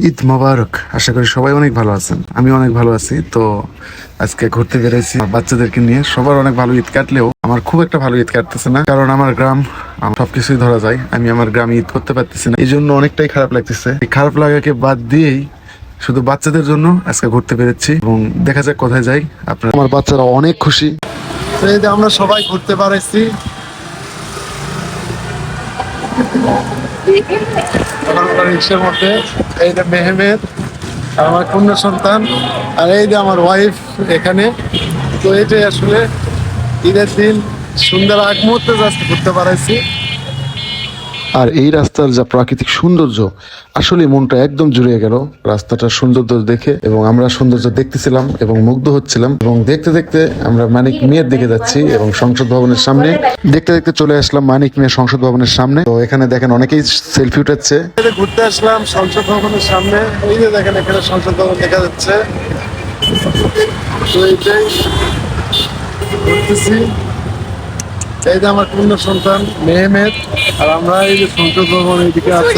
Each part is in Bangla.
ঈদ মোবারক। আশা করি সবাই অনেক ভালো আছেন, আমি অনেক ভালো আছি। তো আজকে ঘুরতে বেরোয়েছি বাচ্চাদেরকে নিয়ে। সবার অনেক ভালো ঈদ কাটলেও আমার খুব একটা ভালো ঈদ কাটতেছে না, কারণ আমার গ্রাম আমার সবকিছুই ধরা যায়, আমি আমার গ্রামে ঈদ করতে পারতেছি না। এই জন্য অনেকটাই খারাপ লাগতেছে। এই খারাপ লাগাকে বাদ দিয়েই শুধু বাচ্চাদের জন্য আজকে ঘুরতে বেরোচ্ছি এবং দেখা যাক কোথায় যাই। আপনার আমার বাচ্চারা অনেক খুশি। এই যে আমরা সবাই ঘুরতে পারছি রিক্সার মধ্যে। এই যে মেহমেদ আর আমার কন্যা সন্তান, আর এই যে আমার ওয়াইফ এখানে। তো এটাই আসলে ঈদের দিন সুন্দর আগ মুহূর্তে জাস্ট ঘুরতে পারাইছি। আর এই রাস্তার যা প্রাকৃতিক সৌন্দর্য, আসলে মনটা একদম জুড়িয়ে গেল রাস্তাটার সৌন্দর্য দেখে। এবং আমরা সৌন্দর্য দেখতেছিলাম এবং মুগ্ধ হচ্ছিলাম, এবং দেখতে দেখতে আমরা মানিক মিয়ার দিকে যাচ্ছি এবং সংসদ ভবনের সামনে। দেখতে দেখতে চলে আসলাম মানিক মিয়া সংসদ ভবনের সামনে। তো এখানে দেখেন অনেকেই সেলফি উঠাচ্ছে। ঘুরতে আসলাম সংসদ ভবনের সামনে। এই যে দেখেন এখানে সংসদ ভবন দেখা যাচ্ছে। তো এইটাই ঘুরতেছি। এই যে আমার পূর্ণ সন্তান মেহমেদ, আর আমরা এই যে সংসদ ভবন এইদিকে আছে।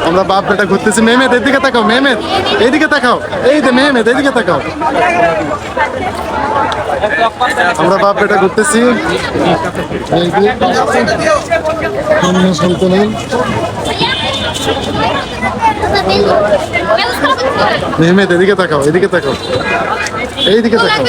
আমরা বাপ বেটা ঘুরতেছি। মেহমেদ এদিকে তাকাও, মেহমেদ এইদিকে তাকাও, এই যে মেহমেদ এইদিকে তাকাও। আমরা বাপ বেটা ঘুরতেছি। মেহমেদ এদিকে তাকাও, এদিকে তাকাও, এইদিকে তাকাও।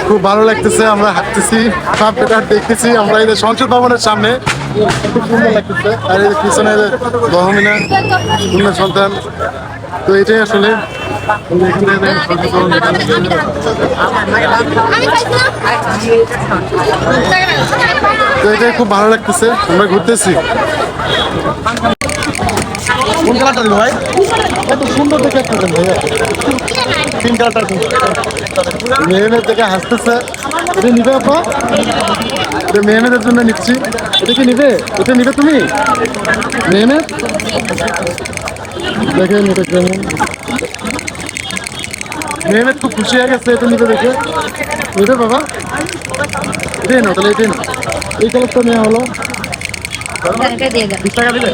খুব ভালো লাগতেছে, আমরা হাঁটতেছি, বাপ বেটা দেখতেছি আমরা এই যে সংসদ ভবনের সামনে। খুব সুন্দর লাগতেছে। আর এই যে পিছনে বহমিনা পূর্ণ সন্তান। তো এটাই আসলে তো এটাই খুব ভালো লাগতেছে, আমরা ঘুরতেছি। কোন কালারটা দিল ভাই? এত সুন্দর দেখে একটা ভাইয়া, পিঙ্ক কালারটা। মেহমেদ দেখে হাসতেছে। এটা নিবে আপা? এটা মেহমেদের জন্য নিচ্ছি। এটা কি নিবে? এটা নিবে তুমি মেহমেদ? দেখেন এটা কেমন। মেহমেদ খুব খুশি হয়ে গেছে এটা নিবে দেখে। নিবে বাবা? এটাই না, তাহলে এটাই না, এই কালারটা নেওয়া হলো। 20 টাকা দিবে।